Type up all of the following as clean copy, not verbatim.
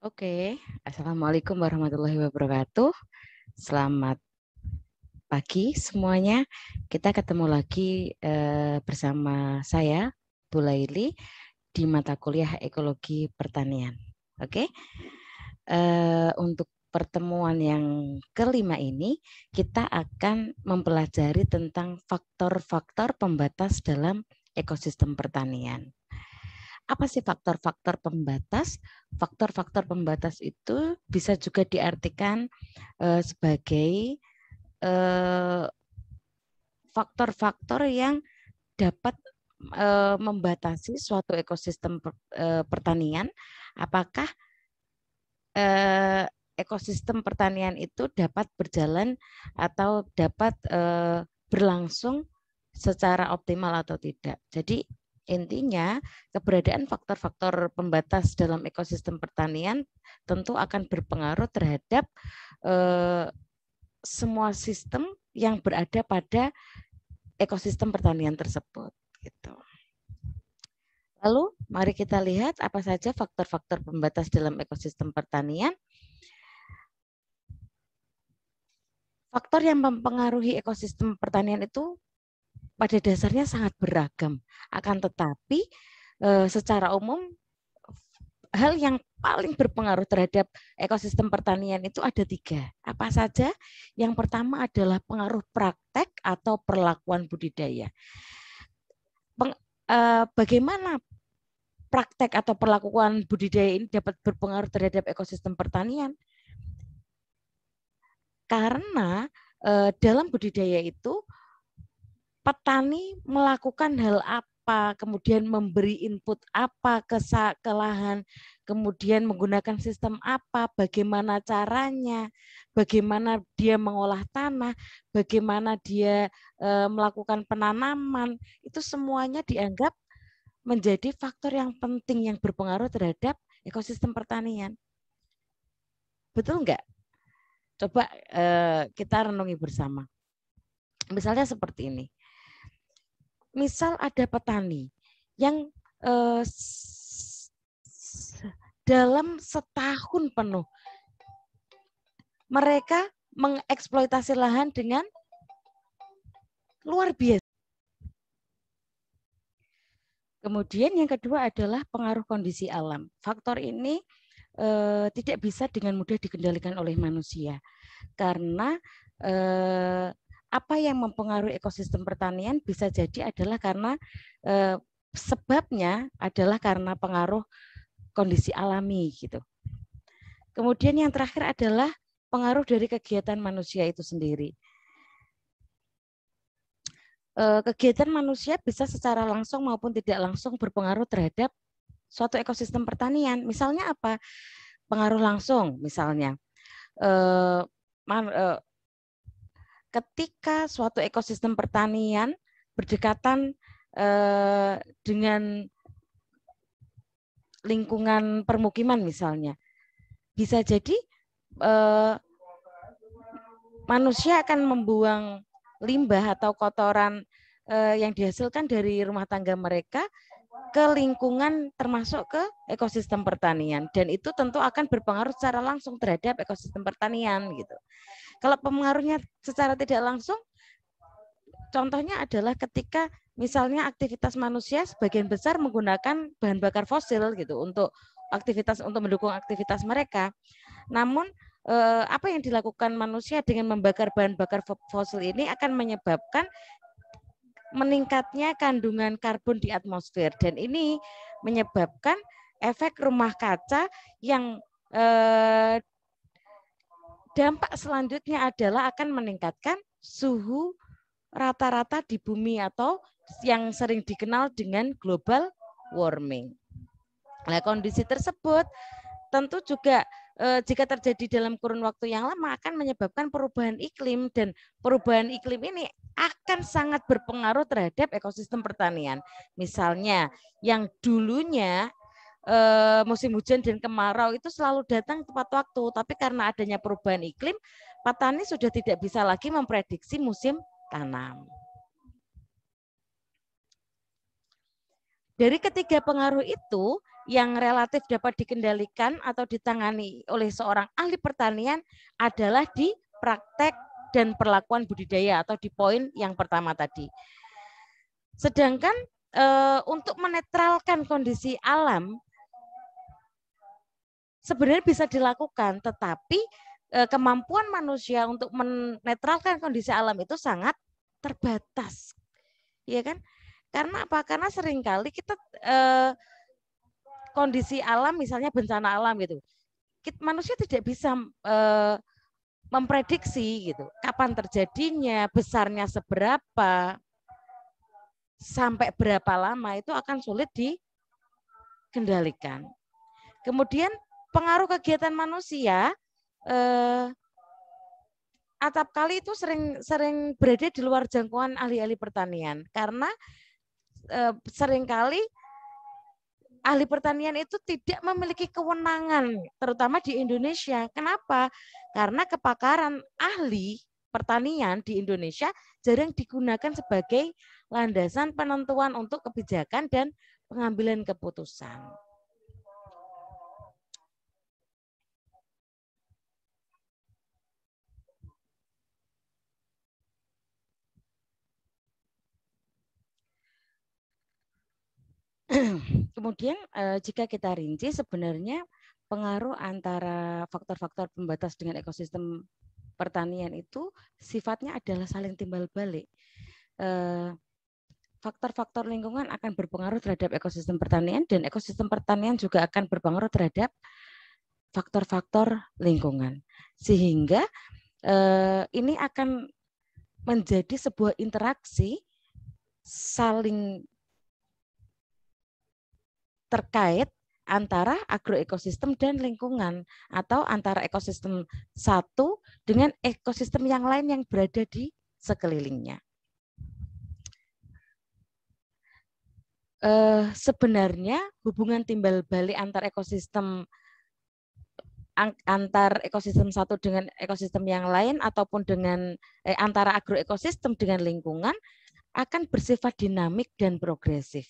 Oke, Assalamualaikum warahmatullahi wabarakatuh. Selamat pagi semuanya. Kita ketemu lagi bersama saya, Bu Laili, di mata kuliah Ekologi Pertanian. Oke, untuk pertemuan yang kelima ini, kita akan mempelajari tentang faktor-faktor pembatas dalam ekosistem pertanian. Apa sih faktor-faktor pembatas? Faktor-faktor pembatas itu bisa juga diartikan sebagai faktor-faktor yang dapat membatasi suatu ekosistem pertanian. Apakah ekosistem pertanian itu dapat berjalan atau dapat berlangsung secara optimal atau tidak. Jadi intinya keberadaan faktor-faktor pembatas dalam ekosistem pertanian tentu akan berpengaruh terhadap semua sistem yang berada pada ekosistem pertanian tersebut. Gitu. Lalu mari kita lihat apa saja faktor-faktor pembatas dalam ekosistem pertanian. Faktor yang mempengaruhi ekosistem pertanian itu pada dasarnya sangat beragam. Akan tetapi secara umum hal yang paling berpengaruh terhadap ekosistem pertanian itu ada 3. Apa saja? Yang pertama adalah pengaruh praktek atau perlakuan budidaya. Bagaimana praktek atau perlakuan budidaya ini dapat berpengaruh terhadap ekosistem pertanian? Karena dalam budidaya itu petani melakukan hal apa, kemudian memberi input apa ke lahan, kemudian menggunakan sistem apa, bagaimana caranya, bagaimana dia mengolah tanah, bagaimana dia melakukan penanaman, itu semuanya dianggap menjadi faktor yang penting yang berpengaruh terhadap ekosistem pertanian. Betul enggak? Coba kita renungi bersama. Misalnya seperti ini. Misal ada petani yang dalam setahun penuh mereka mengeksploitasi lahan dengan luar biasa. Kemudian yang kedua adalah pengaruh kondisi alam. Faktor ini tidak bisa dengan mudah dikendalikan oleh manusia karena apa yang mempengaruhi ekosistem pertanian bisa jadi adalah karena sebabnya adalah karena pengaruh kondisi alami gitu. Kemudian yang terakhir adalah pengaruh dari kegiatan manusia itu sendiri. Kegiatan manusia bisa secara langsung maupun tidak langsung berpengaruh terhadap suatu ekosistem pertanian. Misalnya apa? Pengaruh langsung, misalnya ketika suatu ekosistem pertanian berdekatan dengan lingkungan permukiman misalnya, bisa jadi manusia akan membuang limbah atau kotoran yang dihasilkan dari rumah tangga mereka ke lingkungan termasuk ke ekosistem pertanian, dan itu tentu akan berpengaruh secara langsung terhadap ekosistem pertanian gitu. Kalau pengaruhnya secara tidak langsung, contohnya adalah ketika misalnya aktivitas manusia sebagian besar menggunakan bahan bakar fosil gitu untuk mendukung aktivitas mereka. Namun apa yang dilakukan manusia dengan membakar bahan bakar fosil ini akan menyebabkan meningkatnya kandungan karbon di atmosfer, dan ini menyebabkan efek rumah kaca yang dampak selanjutnya adalah akan meningkatkan suhu rata-rata di bumi atau yang sering dikenal dengan global warming. Nah, kondisi tersebut tentu juga jika terjadi dalam kurun waktu yang lama akan menyebabkan perubahan iklim, dan perubahan iklim ini akan sangat berpengaruh terhadap ekosistem pertanian. Misalnya yang dulunya musim hujan dan kemarau itu selalu datang tepat waktu, tapi karena adanya perubahan iklim, petani sudah tidak bisa lagi memprediksi musim tanam. Dari ketiga pengaruh itu, yang relatif dapat dikendalikan atau ditangani oleh seorang ahli pertanian adalah di praktek dan perlakuan budidaya atau di poin yang pertama tadi. Sedangkan untuk menetralkan kondisi alam sebenarnya bisa dilakukan, tetapi kemampuan manusia untuk menetralkan kondisi alam itu sangat terbatas, ya kan? Karena apa? Karena seringkali kita kondisi alam, misalnya bencana alam gitu, manusia tidak bisa memprediksi gitu, kapan terjadinya, besarnya seberapa, sampai berapa lama itu akan sulit dikendalikan. Kemudian pengaruh kegiatan manusia, atap kali itu sering berada di luar jangkauan ahli-ahli pertanian karena seringkali ahli pertanian itu tidak memiliki kewenangan, terutama di Indonesia. Kenapa? Karena kepakaran ahli pertanian di Indonesia jarang digunakan sebagai landasan penentuan untuk kebijakan dan pengambilan keputusan. Kemudian jika kita rinci sebenarnya pengaruh antara faktor-faktor pembatas dengan ekosistem pertanian itu sifatnya adalah saling timbal balik. Faktor-faktor lingkungan akan berpengaruh terhadap ekosistem pertanian dan ekosistem pertanian juga akan berpengaruh terhadap faktor-faktor lingkungan. Sehingga ini akan menjadi sebuah interaksi saling terkait antara agroekosistem dan lingkungan atau antara ekosistem satu dengan ekosistem yang lain yang berada di sekelilingnya. Sebenarnya hubungan timbal balik antar ekosistem satu dengan ekosistem yang lain ataupun dengan antara agroekosistem dengan lingkungan akan bersifat dinamik dan progresif.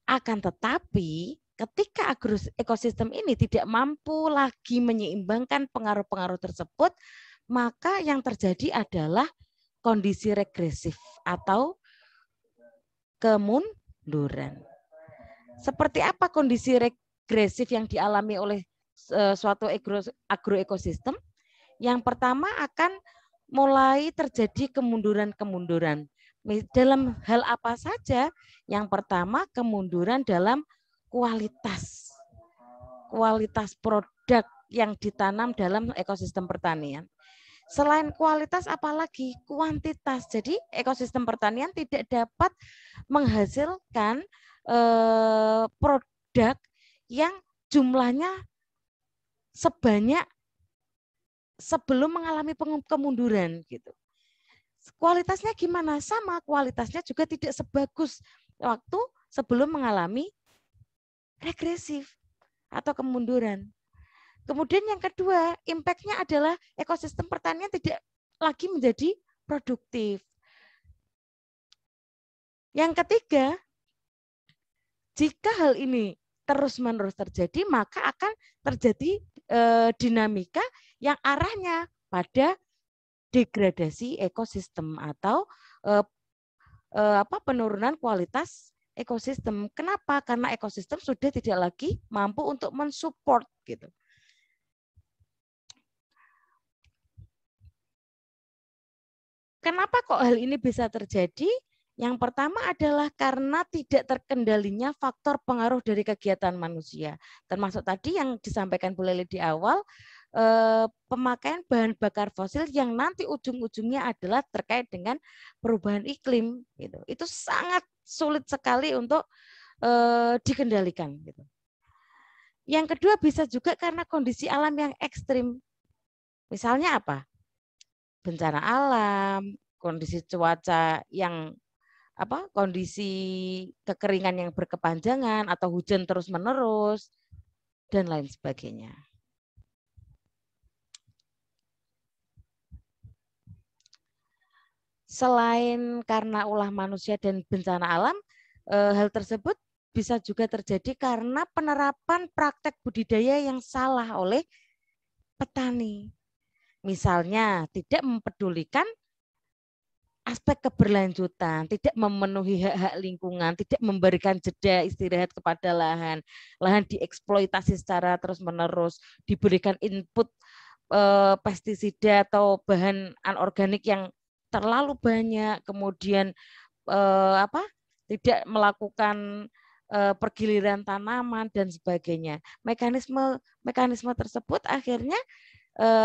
Akan tetapi ketika ekosistem ini tidak mampu lagi menyeimbangkan pengaruh-pengaruh tersebut, maka yang terjadi adalah kondisi regresif atau kemunduran. Seperti apa kondisi regresif yang dialami oleh suatu agroekosistem? Yang pertama akan mulai terjadi kemunduran-kemunduran. Dalam hal apa saja? Yang pertama kemunduran dalam kualitas produk yang ditanam dalam ekosistem pertanian. Selain kualitas apalagi kuantitas. Jadi ekosistem pertanian tidak dapat menghasilkan produk yang jumlahnya sebanyak sebelum mengalami kemunduran gitu. Kualitasnya gimana? Sama, kualitasnya juga tidak sebagus waktu sebelum mengalami regresif atau kemunduran. Kemudian yang kedua, impact-nya adalah ekosistem pertanian tidak lagi menjadi produktif. Yang ketiga, jika hal ini terus-menerus terjadi, maka akan terjadi dinamika yang arahnya pada degradasi ekosistem atau penurunan kualitas ekosistem. Kenapa? Karena ekosistem sudah tidak lagi mampu untuk mensupport gitu. Kenapa kok hal ini bisa terjadi? Yang pertama adalah karena tidak terkendalinya faktor pengaruh dari kegiatan manusia. Termasuk tadi yang disampaikan Bu Leli di awal, pemakaian bahan bakar fosil yang nanti ujung-ujungnya adalah terkait dengan perubahan iklim. Gitu. Itu sangat sulit sekali untuk dikendalikan. Gitu. Yang kedua bisa juga karena kondisi alam yang ekstrim. Misalnya apa? Bencana alam, kondisi cuaca yang kondisi kekeringan yang berkepanjangan atau hujan terus-menerus dan lain sebagainya. Selain karena ulah manusia dan bencana alam, hal tersebut bisa juga terjadi karena penerapan praktek budidaya yang salah oleh petani. Misalnya tidak mempedulikan aspek keberlanjutan, tidak memenuhi hak-hak lingkungan, tidak memberikan jeda istirahat kepada lahan, lahan dieksploitasi secara terus-menerus, diberikan input pestisida atau bahan anorganik yang terlalu banyak, kemudian tidak melakukan pergiliran tanaman dan sebagainya. Mekanisme tersebut akhirnya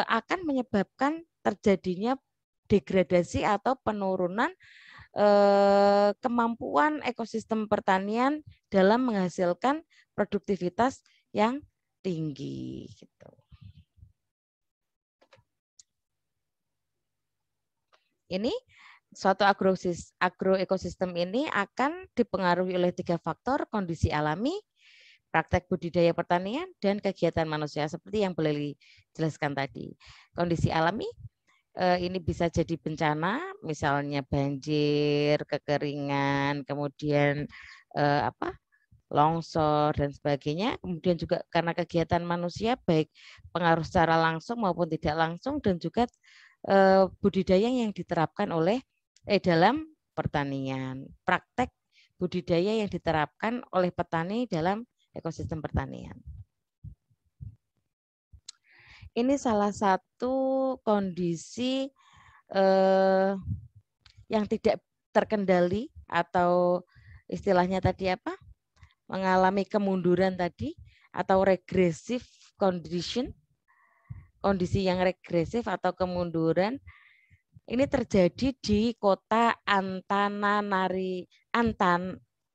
akan menyebabkan terjadinya degradasi atau penurunan kemampuan ekosistem pertanian dalam menghasilkan produktivitas yang tinggi. Gitu. Ini suatu agroekosistem ini akan dipengaruhi oleh 3 faktor: kondisi alami, praktek budidaya pertanian, dan kegiatan manusia seperti yang boleh dijelaskan tadi. Kondisi alami ini bisa jadi bencana, misalnya banjir, kekeringan, kemudian longsor dan sebagainya. Kemudian juga karena kegiatan manusia, baik pengaruh secara langsung maupun tidak langsung, dan juga budidaya yang diterapkan dalam pertanian. Praktek budidaya yang diterapkan oleh petani dalam ekosistem pertanian. Ini salah satu kondisi yang tidak terkendali atau istilahnya tadi mengalami kemunduran tadi atau regressive condition, kondisi yang regresif atau kemunduran. Ini terjadi di kota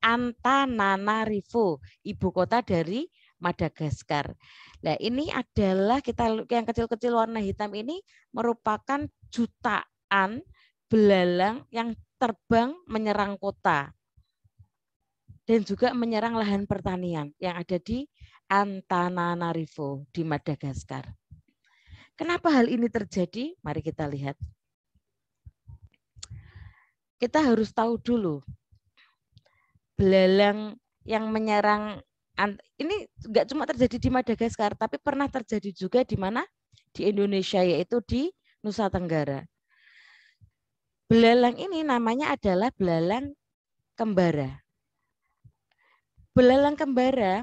Antananarivo, ibu kota dari Madagaskar. Nah, ini adalah yang kecil-kecil warna hitam ini merupakan jutaan belalang yang terbang menyerang kota dan juga menyerang lahan pertanian yang ada di Antananarivo di Madagaskar. Kenapa hal ini terjadi? Mari kita lihat. Kita harus tahu dulu, belalang yang menyerang ini nggak cuma terjadi di Madagaskar, tapi pernah terjadi juga di mana? Di Indonesia, yaitu di Nusa Tenggara. Belalang ini namanya adalah belalang kembara. Belalang kembara,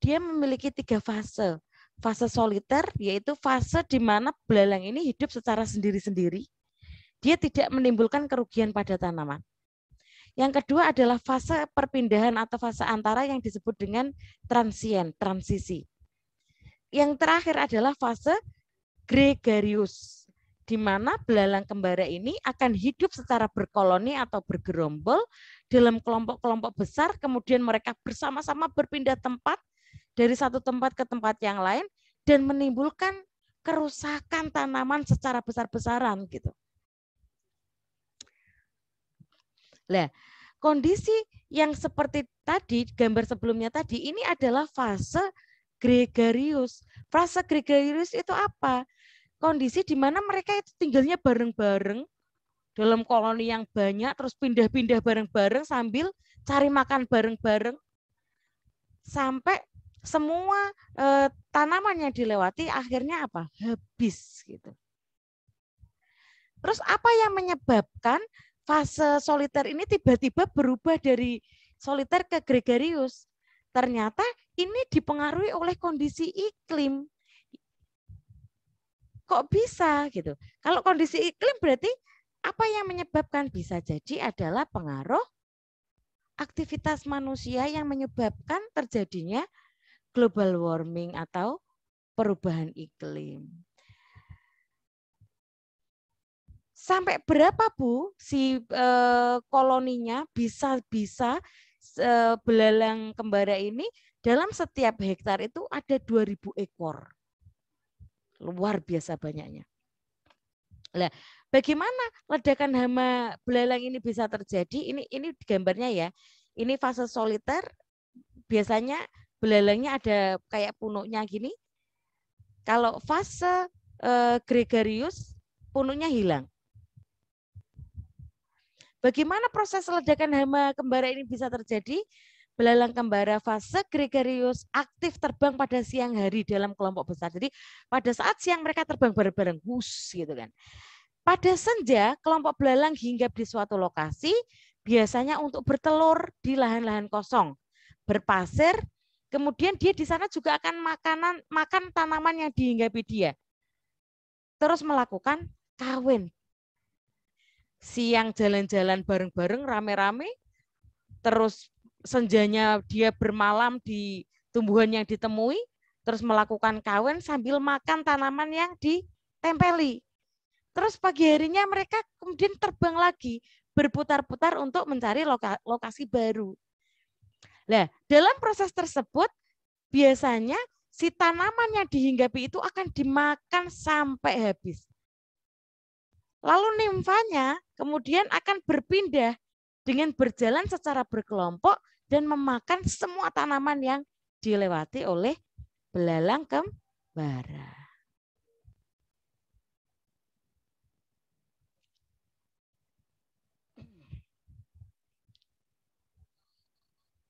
dia memiliki 3 fase. Fase soliter, yaitu fase di mana belalang ini hidup secara sendiri-sendiri. Dia tidak menimbulkan kerugian pada tanaman. Yang kedua adalah fase perpindahan atau fase antara yang disebut dengan transien, transisi. Yang terakhir adalah fase gregarius, di mana belalang kembara ini akan hidup secara berkoloni atau bergerombol dalam kelompok-kelompok besar, kemudian mereka bersama-sama berpindah tempat dari satu tempat ke tempat yang lain dan menimbulkan kerusakan tanaman secara besar-besaran gitu. Nah, kondisi yang seperti tadi, gambar sebelumnya tadi, ini adalah fase gregarius. Fase gregarius itu apa? Kondisi di mana mereka itu tinggalnya bareng-bareng dalam koloni yang banyak, terus pindah-pindah bareng-bareng sambil cari makan bareng-bareng, sampai semua tanaman yang dilewati akhirnya habis gitu. Terus apa yang menyebabkan fase soliter ini tiba-tiba berubah dari soliter ke gregarius? Ternyata ini dipengaruhi oleh kondisi iklim. Kok bisa gitu? Kalau kondisi iklim berarti apa yang menyebabkan? Bisa jadi adalah pengaruh aktivitas manusia yang menyebabkan terjadinya global warming atau perubahan iklim. Sampai berapa Bu si koloninya bisa belalang kembara ini dalam setiap hektar itu ada 2.000 ekor. Luar biasa banyaknya. Nah, bagaimana ledakan hama belalang ini bisa terjadi? Ini gambarnya ya. Ini fase soliter. Biasanya belalangnya ada kayak punuknya gini. Kalau fase gregarius punuknya hilang. Bagaimana proses ledakan hama kembara ini bisa terjadi? Belalang kembara fase gregarius aktif terbang pada siang hari dalam kelompok besar. Jadi pada saat siang mereka terbang bareng-bareng, hus gitu kan. Pada senja, kelompok belalang hinggap di suatu lokasi, biasanya untuk bertelur di lahan-lahan kosong, berpasir. Kemudian dia di sana juga akan makan tanaman yang dihinggapi dia. Terus melakukan kawin. Siang jalan-jalan bareng-bareng, rame-rame. Terus senjanya dia bermalam di tumbuhan yang ditemui. Terus melakukan kawin sambil makan tanaman yang ditempeli. Terus pagi harinya mereka kemudian terbang lagi, berputar-putar untuk mencari lokasi baru. Nah, dalam proses tersebut biasanya si tanaman yang dihinggapi itu akan dimakan sampai habis. Lalu nimfanya kemudian akan berpindah dengan berjalan secara berkelompok dan memakan semua tanaman yang dilewati oleh belalang kembara.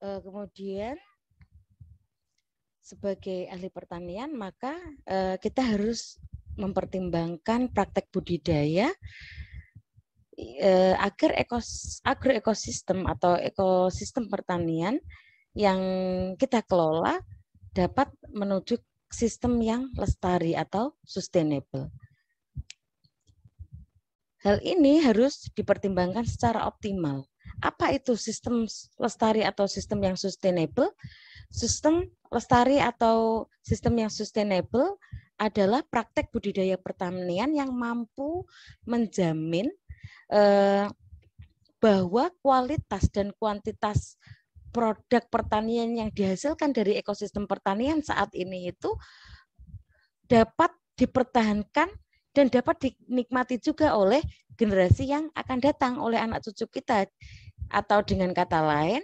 Kemudian sebagai ahli pertanian maka kita harus mempertimbangkan praktek budidaya agar agroekosistem atau ekosistem pertanian yang kita kelola dapat menuju sistem yang lestari atau sustainable. Hal ini harus dipertimbangkan secara optimal. Apa itu sistem lestari atau sistem yang sustainable? Sistem lestari atau sistem yang sustainable adalah praktek budidaya pertanian yang mampu menjamin bahwa kualitas dan kuantitas produk pertanian yang dihasilkan dari ekosistem pertanian saat ini itu dapat dipertahankan dan dapat dinikmati juga oleh generasi yang akan datang, oleh anak cucu kita. Atau dengan kata lain,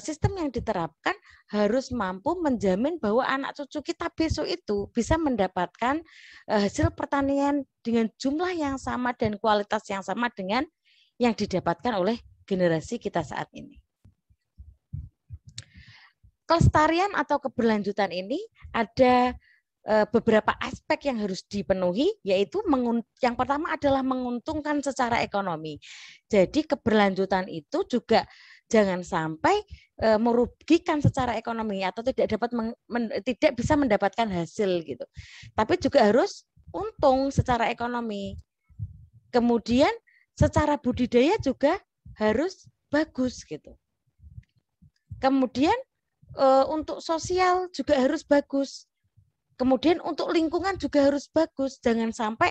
sistem yang diterapkan harus mampu menjamin bahwa anak cucu kita besok itu bisa mendapatkan hasil pertanian dengan jumlah yang sama dan kualitas yang sama dengan yang didapatkan oleh generasi kita saat ini. Kelestarian atau keberlanjutan ini ada beberapa aspek yang harus dipenuhi, yaitu yang pertama adalah menguntungkan secara ekonomi. Jadi keberlanjutan itu juga jangan sampai merugikan secara ekonomi atau tidak bisa mendapatkan hasil gitu. Tapi juga harus untung secara ekonomi. Kemudian secara budidaya juga harus bagus gitu. Kemudian untuk sosial juga harus bagus. Kemudian untuk lingkungan juga harus bagus. Jangan sampai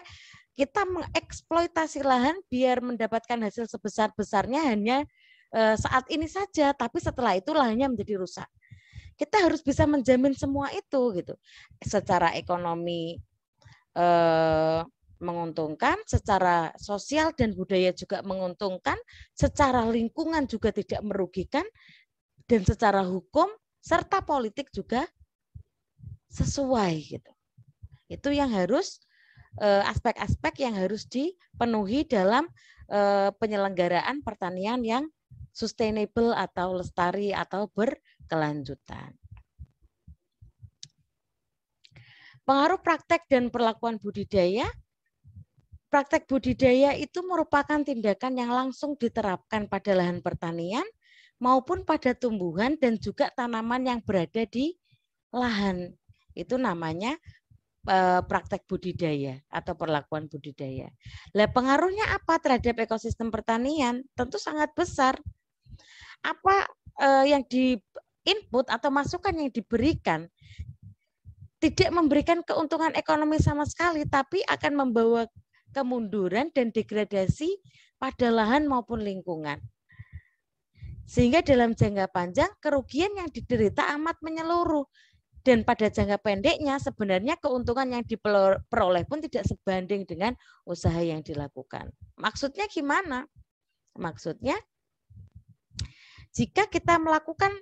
kita mengeksploitasi lahan biar mendapatkan hasil sebesar-besarnya hanya saat ini saja, tapi setelah itu lahannya menjadi rusak. Kita harus bisa menjamin semua itu gitu. Secara ekonomi menguntungkan, secara sosial dan budaya juga menguntungkan, secara lingkungan juga tidak merugikan, dan secara hukum serta politik juga sesuai gitu. Itu yang harus aspek-aspek yang harus dipenuhi dalam penyelenggaraan pertanian yang sustainable atau lestari atau berkelanjutan. Pengaruh praktek dan perlakuan budidaya. Praktek budidaya itu merupakan tindakan yang langsung diterapkan pada lahan pertanian maupun pada tumbuhan dan juga tanaman yang berada di lahan. Itu namanya praktek budidaya atau perlakuan budidaya. Lah pengaruhnya apa terhadap ekosistem pertanian? Tentu sangat besar. Apa yang di input atau masukan yang diberikan tidak memberikan keuntungan ekonomi sama sekali, tapi akan membawa kemunduran dan degradasi pada lahan maupun lingkungan. Sehingga dalam jangka panjang kerugian yang diderita amat menyeluruh. Dan pada jangka pendeknya sebenarnya keuntungan yang diperoleh pun tidak sebanding dengan usaha yang dilakukan. Maksudnya gimana? Maksudnya jika kita melakukan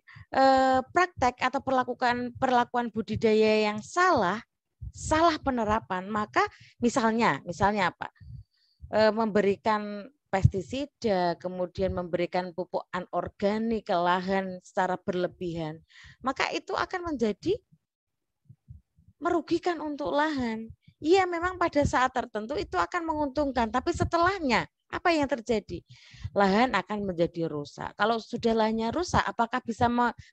praktek atau perlakuan budidaya yang salah penerapan, maka misalnya apa? Memberikan pestisida, kemudian memberikan pupuk anorganik ke lahan secara berlebihan, maka itu akan menjadi merugikan untuk lahan. Iya, memang pada saat tertentu itu akan menguntungkan, tapi setelahnya apa yang terjadi? Lahan akan menjadi rusak. Kalau sudah lahannya rusak, apakah bisa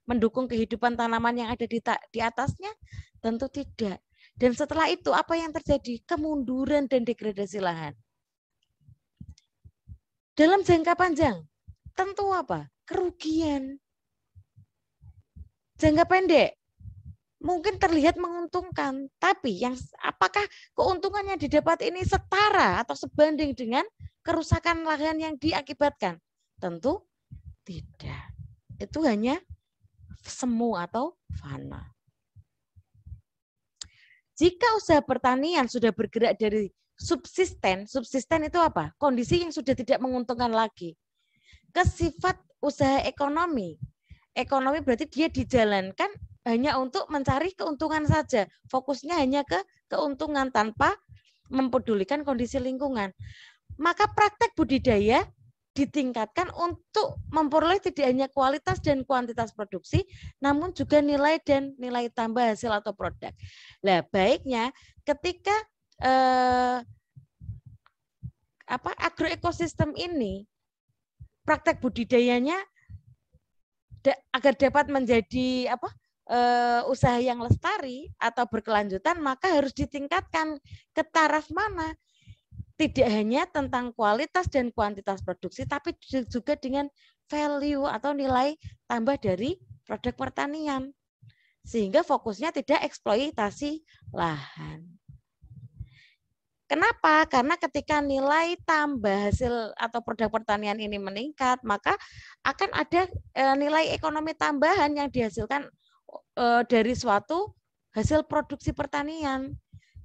mendukung kehidupan tanaman yang ada di atasnya? Tentu tidak. Dan setelah itu apa yang terjadi? Kemunduran dan degradasi lahan. Dalam jangka panjang, tentu apa? Kerugian. Jangka pendek, mungkin terlihat menguntungkan, tapi yang apakah keuntungan yang didapat ini setara atau sebanding dengan kerusakan lahan yang diakibatkan? Tentu tidak. Itu hanya semu atau fana. Jika usaha pertanian sudah bergerak dari subsisten itu apa? Kondisi yang sudah tidak menguntungkan lagi. Ke sifat usaha ekonomi. Ekonomi berarti dia dijalankan hanya untuk mencari keuntungan saja. Fokusnya hanya ke keuntungan tanpa mempedulikan kondisi lingkungan. Maka praktek budidaya ditingkatkan untuk memperoleh tidak hanya kualitas dan kuantitas produksi, namun juga nilai dan nilai tambah hasil atau produk. Nah, baiknya ketika agroekosistem ini praktek budidayanya agar dapat menjadi usaha yang lestari atau berkelanjutan, maka harus ditingkatkan ke taraf mana? Tidak hanya tentang kualitas dan kuantitas produksi, tapi juga dengan value atau nilai tambah dari produk pertanian. Sehingga fokusnya tidak eksploitasi lahan. Kenapa? Karena ketika nilai tambah hasil atau produk pertanian ini meningkat, maka akan ada nilai ekonomi tambahan yang dihasilkan dari suatu hasil produksi pertanian.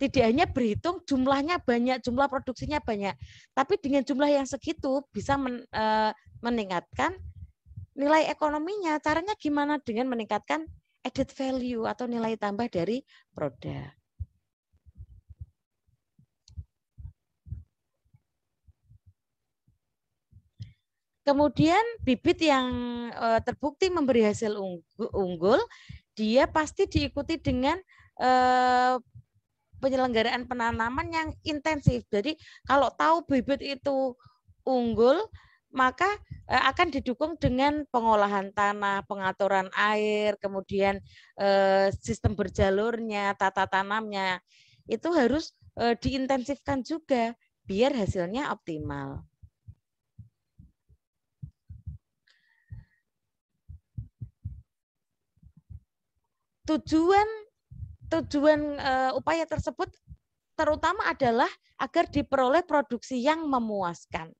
Tidak hanya berhitung jumlahnya banyak, jumlah produksinya banyak, tapi dengan jumlah yang segitu bisa meningkatkan nilai ekonominya. Caranya gimana? Dengan meningkatkan added value atau nilai tambah dari produk. Kemudian bibit yang terbukti memberi hasil unggul, dia pasti diikuti dengan penyelenggaraan penanaman yang intensif. Jadi kalau tahu bibit itu unggul, maka akan didukung dengan pengolahan tanah, pengaturan air, kemudian sistem berjalurnya, tata tanamnya. Itu harus diintensifkan juga biar hasilnya optimal. Tujuan upaya tersebut terutama adalah agar diperoleh produksi yang memuaskan.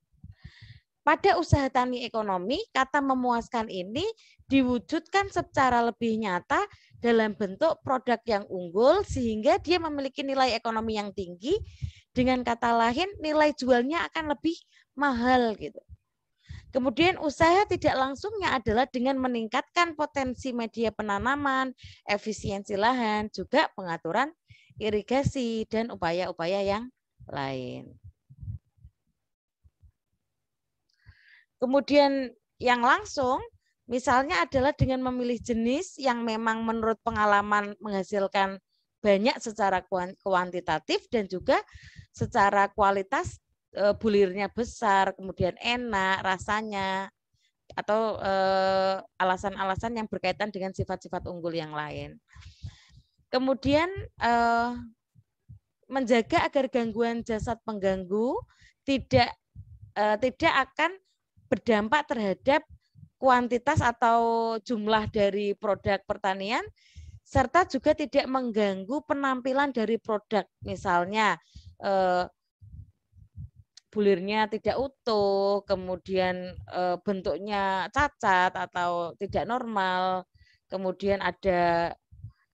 Pada usaha tani ekonomi, kata memuaskan ini diwujudkan secara lebih nyata dalam bentuk produk yang unggul sehingga dia memiliki nilai ekonomi yang tinggi. Dengan kata lain, nilai jualnya akan lebih mahal gitu. Kemudian usaha tidak langsungnya adalah dengan meningkatkan potensi media penanaman, efisiensi lahan, juga pengaturan irigasi dan upaya-upaya yang lain. Kemudian yang langsung misalnya adalah dengan memilih jenis yang memang menurut pengalaman menghasilkan banyak secara kuantitatif dan juga secara kualitas, bulirnya besar, kemudian enak rasanya, atau alasan-alasan yang berkaitan dengan sifat-sifat unggul yang lain. Kemudian menjaga agar gangguan jasad pengganggu tidak akan berdampak terhadap kuantitas atau jumlah dari produk pertanian, serta juga tidak mengganggu penampilan dari produk. Misalnya bulirnya tidak utuh, kemudian bentuknya cacat atau tidak normal, kemudian ada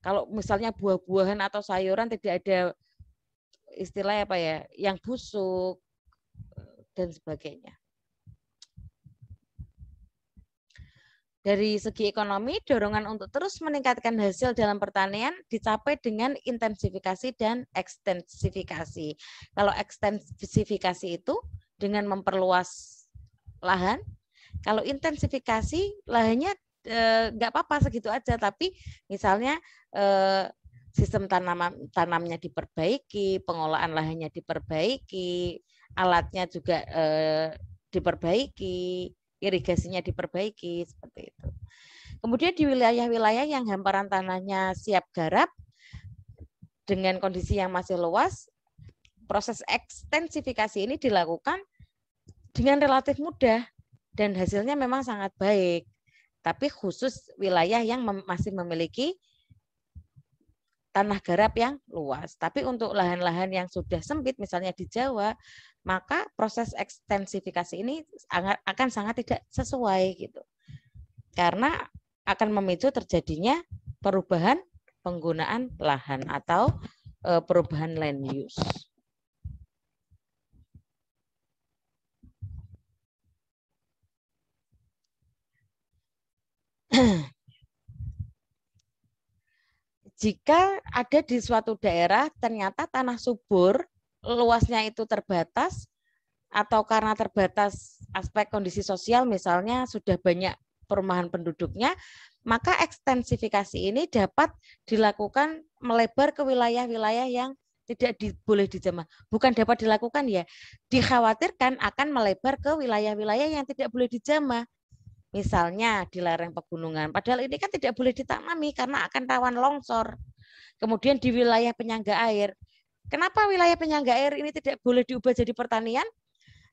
kalau misalnya buah-buahan atau sayuran tidak ada istilahnya apa ya, yang busuk dan sebagainya. Dari segi ekonomi, dorongan untuk terus meningkatkan hasil dalam pertanian dicapai dengan intensifikasi dan ekstensifikasi. Kalau ekstensifikasi itu dengan memperluas lahan. Kalau intensifikasi lahannya nggak apa-apa segitu aja, tapi misalnya sistem tanamnya diperbaiki, pengolahan lahannya diperbaiki, alatnya juga diperbaiki, irigasinya diperbaiki, seperti itu. Kemudian di wilayah-wilayah yang hamparan tanahnya siap garap dengan kondisi yang masih luas, proses ekstensifikasi ini dilakukan dengan relatif mudah dan hasilnya memang sangat baik. Tapi khusus wilayah yang masih memiliki tanah garap yang luas. Tapi untuk lahan-lahan yang sudah sempit, misalnya di Jawa, maka proses ekstensifikasi ini akan sangat tidak sesuai gitu. Karena akan memicu terjadinya perubahan penggunaan lahan atau perubahan land use. Jika ada di suatu daerah ternyata tanah subur, luasnya itu terbatas, atau karena terbatas aspek kondisi sosial, misalnya sudah banyak perumahan penduduknya, maka ekstensifikasi ini dapat dilakukan melebar ke wilayah-wilayah yang tidak boleh dijamah. Bukan dapat dilakukan ya, dikhawatirkan akan melebar ke wilayah-wilayah yang tidak boleh dijamah. Misalnya di lereng pegunungan, padahal ini kan tidak boleh ditanami karena akan rawan longsor. Kemudian di wilayah penyangga air. Kenapa wilayah penyangga air ini tidak boleh diubah jadi pertanian?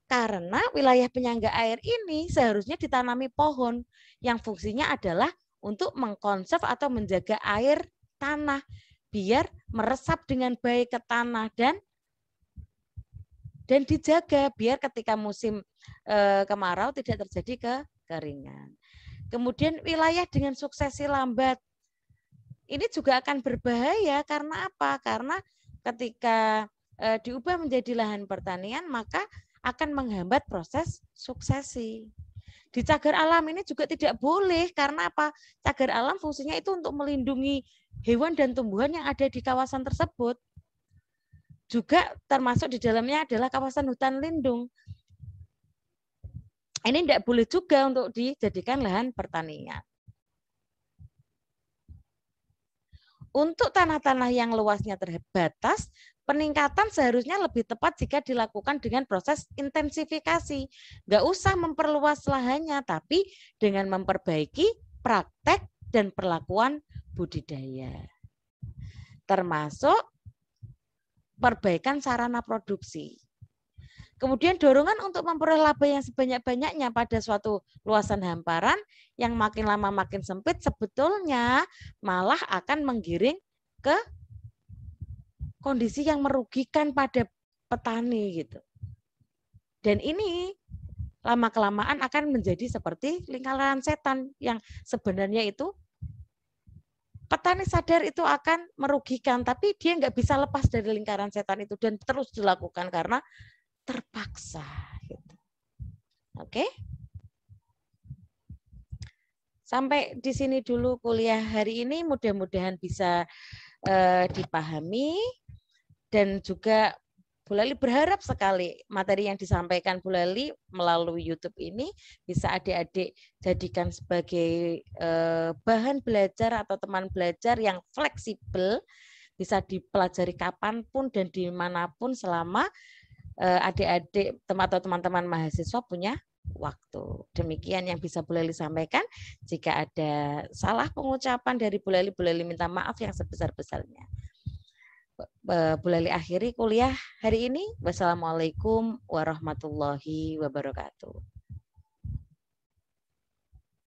Karena wilayah penyangga air ini seharusnya ditanami pohon yang fungsinya adalah untuk mengkonserv atau menjaga air tanah biar meresap dengan baik ke tanah dan dijaga biar ketika musim kemarau tidak terjadi kekeringan. Kemudian wilayah dengan suksesi lambat ini juga akan berbahaya karena apa? Karena ketika diubah menjadi lahan pertanian maka akan menghambat proses suksesi. Di cagar alam ini juga tidak boleh karena apa? Cagar alam fungsinya itu untuk melindungi hewan dan tumbuhan yang ada di kawasan tersebut. Juga termasuk di dalamnya adalah kawasan hutan lindung. Ini tidak boleh juga untuk dijadikan lahan pertanian. Untuk tanah-tanah yang luasnya terbatas, peningkatan seharusnya lebih tepat jika dilakukan dengan proses intensifikasi. Nggak usah memperluas lahannya, tapi dengan memperbaiki praktek dan perlakuan budidaya. Termasuk perbaikan sarana produksi. Kemudian dorongan untuk memperoleh laba yang sebanyak-banyaknya pada suatu luasan hamparan yang makin lama makin sempit sebetulnya malah akan menggiring ke kondisi yang merugikan pada petani gitu. Dan ini lama-kelamaan akan menjadi seperti lingkaran setan yang sebenarnya itu petani sadar itu akan merugikan, tapi dia nggak bisa lepas dari lingkaran setan itu dan terus dilakukan karena terpaksa. Gitu. Oke? Sampai di sini dulu kuliah hari ini, mudah-mudahan bisa dipahami dan juga Bu Leli berharap sekali materi yang disampaikan Bu Leli melalui YouTube ini bisa adik-adik jadikan sebagai bahan belajar atau teman belajar yang fleksibel, bisa dipelajari kapanpun dan dimanapun selama adik-adik atau teman-teman mahasiswa punya waktu. Demikian yang bisa Bu Leli sampaikan. Jika ada salah pengucapan dari Bu Leli minta maaf yang sebesar-besarnya. Bu Leli akhiri kuliah hari ini. Wassalamualaikum warahmatullahi wabarakatuh.